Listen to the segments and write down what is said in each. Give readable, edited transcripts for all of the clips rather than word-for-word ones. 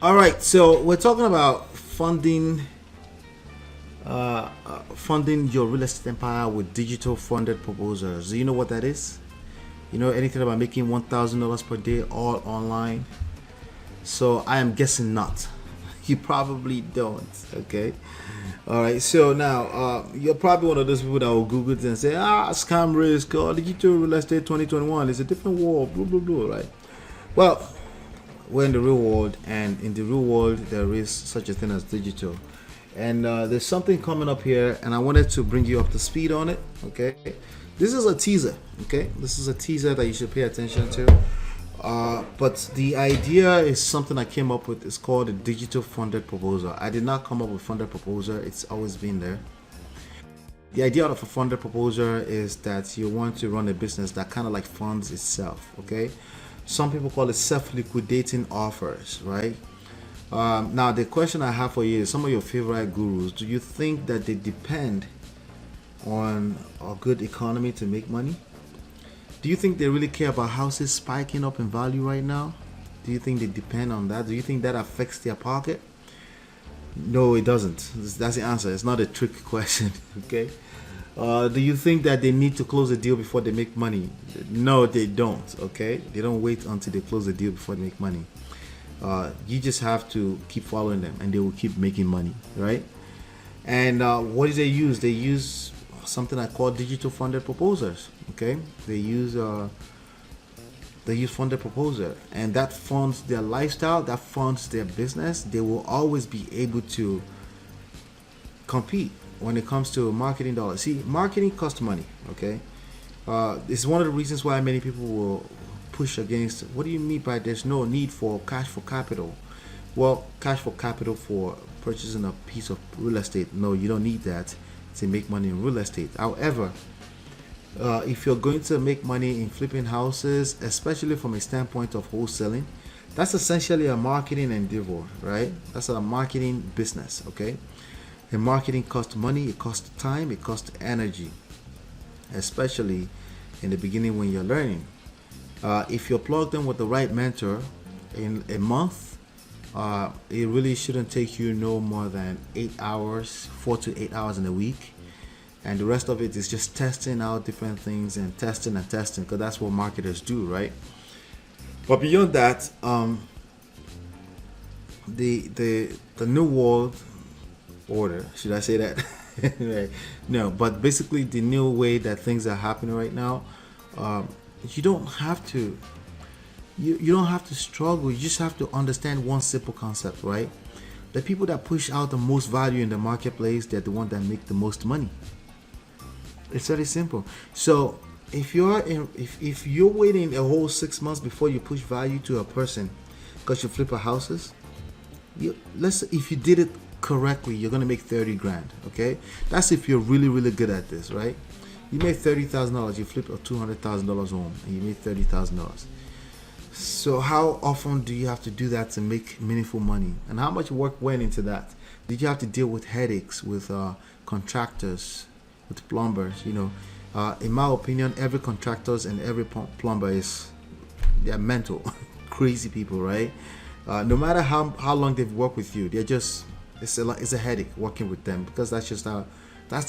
All right, so we're talking about funding your real estate empire with digital funded proposals. Do you know what that is? You know anything about making $1,000 per day all online? So I am guessing not. You probably don't. Okay. All right. So now you're probably one of those people that will Google it and say, scam risk or digital real estate 2021 is a different world. Blah blah blah. Right. Well, we're in the real world, and in the real world there is such a thing as digital. And there's something coming up here, and I wanted to bring you up to speed on it. Okay, this is a teaser. Okay, this is a teaser that you should pay attention to. But the idea is something I came up with. It's called a digital funded proposal. I did not come up with funded proposal. It's always been there. The idea of a funded proposal is that you want to run a business that kind of like funds itself. Okay, some people call it self-liquidating offers, right? Now the question I have for you is, some of your favorite gurus, do you think that they depend on a good economy to make money? Do you think they really care about houses spiking up in value right now? Do you think they depend on that? Do you think that affects their pocket? No, it doesn't. That's the answer. It's not a trick question. Okay. Do you think that they need to close a deal before they make money? No, they don't. Okay. They don't wait until they close the deal before they make money. You just have to keep following them, and they will keep making money, right? And what do they use? They use something I call digital funded proposals. Okay, they use funded proposal, and that funds their lifestyle, that funds their business. They will always be able to compete when it comes to marketing dollars. See, marketing costs money. Okay, it's one of the reasons why many people will push against. What do you mean by there's no need for cash for capital? Well, cash for capital for purchasing a piece of real estate, no, you don't need that to make money in real estate. However, if you're going to make money in flipping houses, especially from a standpoint of wholesaling, that's essentially a marketing endeavor, right? That's a marketing business. Okay, and marketing costs money, it costs time, it costs energy, especially in the beginning when you're learning. If you're plugged in with the right mentor in a month, it really shouldn't take you no more than 8 hours, 4 to 8 hours in a week. And the rest of it is just testing out different things and testing, because that's what marketers do, right? But beyond that, the new world order, should I say that? Right. No, but basically the new way that things are happening right now, you don't have to you don't have to struggle. You just have to understand one simple concept, right? The people that push out the most value in the marketplace, they're the ones that make the most money. It's very simple. So if you're waiting a whole 6 months before you push value to a person because you flip a houses, if you did it correctly, you're gonna make 30 grand. Okay, that's if you're really really good at this, right? You made $30,000, you flip a $200,000 home, and you made $30,000. So how often do you have to do that to make meaningful money? And how much work went into that? Did you have to deal with headaches with contractors, with plumbers? In my opinion, every contractors and every plumber they're mental, crazy people, right? No matter how long they've worked with you, it's a headache working with them, because that's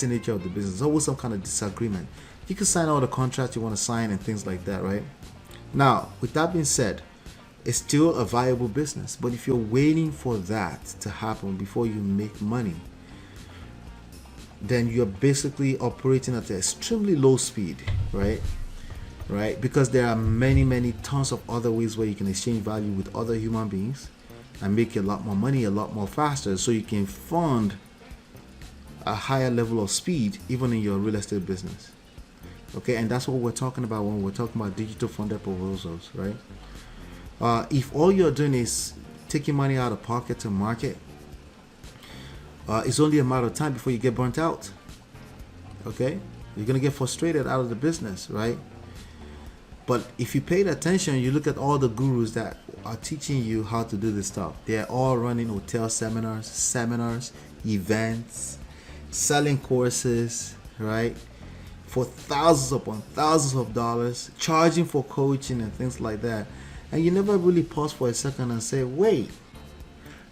the nature of the business. There's always some kind of disagreement. You can sign all the contracts you want to sign and things like that, right? Now, with that being said, it's still a viable business. But if you're waiting for that to happen before you make money, then you're basically operating at an extremely low speed, right? Right? Because there are many tons of other ways where you can exchange value with other human beings and make a lot more money a lot more faster, so you can fund a higher level of speed even in your real estate business. Okay, and that's what we're talking about when we're talking about digital funded proposals, right? If all you're doing is taking money out of pocket to market, it's only a matter of time before you get burnt out. Okay, you're gonna get frustrated out of the business, right? But if you paid attention, you look at all the gurus that are teaching you how to do this stuff. They're all running hotel seminars, events, selling courses, right? For thousands upon thousands of dollars, charging for coaching and things like that. And you never really pause for a second and say, wait,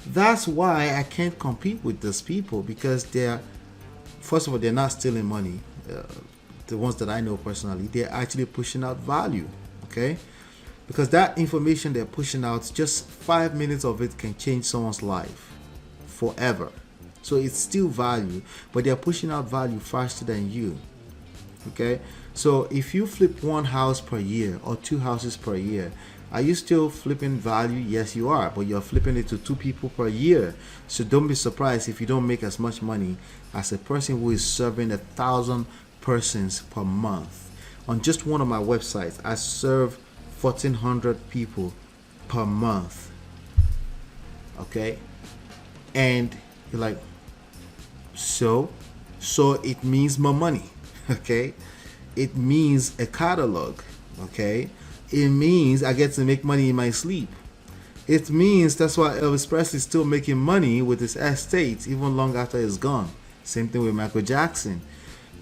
That's why I can't compete with those people, because first of all, they're not stealing money. The ones that I know personally, they're actually pushing out value. Okay, because that information they're pushing out, just 5 minutes of it can change someone's life forever. So it's still value, but they're pushing out value faster than you. Okay, so if you flip one house per year or two houses per year, are you still flipping value? Yes, you are, but you're flipping it to two people per year. So don't be surprised if you don't make as much money as a person who is serving 1,000 persons per month. On just one of my websites, I serve 1,400 people per month. Okay, and you're like, so it means more money. Okay, it means a catalog. Okay, it means I get to make money in my sleep. It means that's why Elvis Presley is still making money with his estate even long after he's gone. Same thing with Michael Jackson.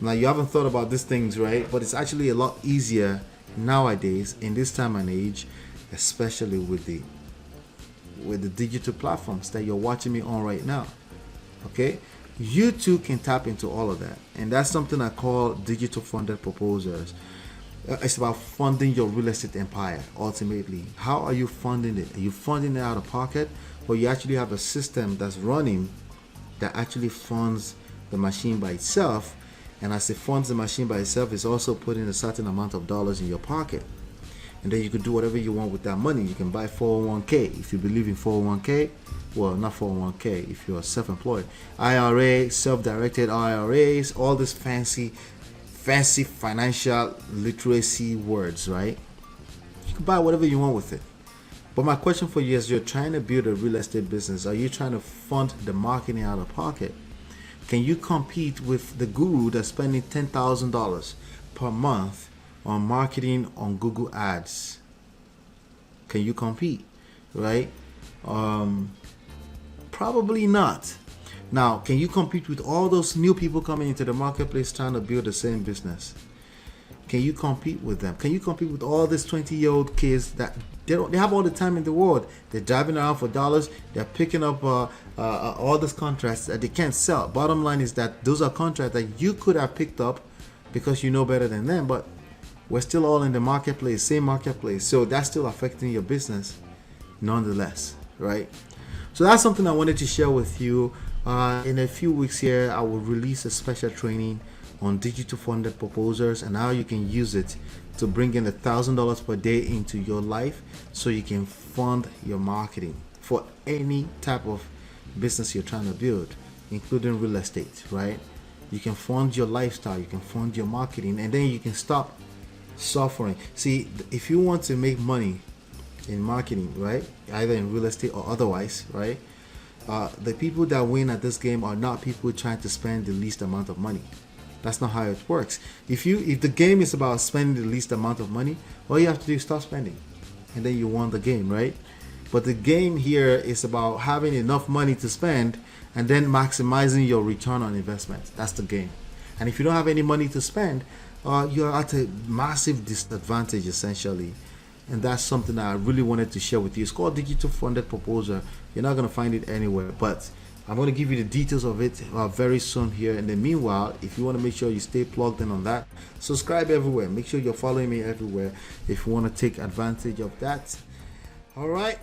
Now, you haven't thought about these things, right? But it's actually a lot easier nowadays in this time and age, especially with the digital platforms that you're watching me on right now. Okay, you too can tap into all of that, and that's something I call digital funded proposals. It's about funding your real estate empire. Ultimately, how are you funding it? Are you funding it out of pocket, or you actually have a system that's running that actually funds the machine by itself? And as it funds the machine by itself, it's also putting a certain amount of dollars in your pocket, and then you can do whatever you want with that money. You can buy 401k if you believe in 401k. Well, not 401k if you're self-employed. IRA, self-directed IRAs, all these fancy financial literacy words, right? You can buy whatever you want with it. But my question for you is, you're trying to build a real estate business. Are you trying to fund the marketing out of pocket? Can you compete with the guru that's spending $10,000 per month on marketing on Google Ads? Can you compete, right? Probably not. Now, can you compete with all those new people coming into the marketplace trying to build the same business? Can you compete with them? Can you compete with all these 20-year-old kids that they have all the time in the world? They're driving around for dollars. They're picking up all these contracts that they can't sell. Bottom line is that those are contracts that you could have picked up because you know better than them, but we're still all in the marketplace, same marketplace. So that's still affecting your business nonetheless, right? So that's something I wanted to share with you. In a few weeks here, I will release a special training on digital funded proposals and how you can use it to bring in $1,000 per day into your life so you can fund your marketing for any type of business you're trying to build, including real estate, right? You can fund your lifestyle, you can fund your marketing, and then you can stop suffering. See, if you want to make money in marketing, right, either in real estate or otherwise, right, the people that win at this game are not people trying to spend the least amount of money. That's not how it works. If the game is about spending the least amount of money, all you have to do is stop spending, and then you won the game, right? But the game here is about having enough money to spend and then maximizing your return on investment. That's the game. And if you don't have any money to spend, you're at a massive disadvantage essentially. And that's something that I really wanted to share with you. It's called Digital Funded Proposal. You're not going to find it anywhere, but I'm going to give you the details of it very soon here. And then meanwhile, if you want to make sure you stay plugged in on that, subscribe everywhere. Make sure you're following me everywhere if you want to take advantage of that. All right.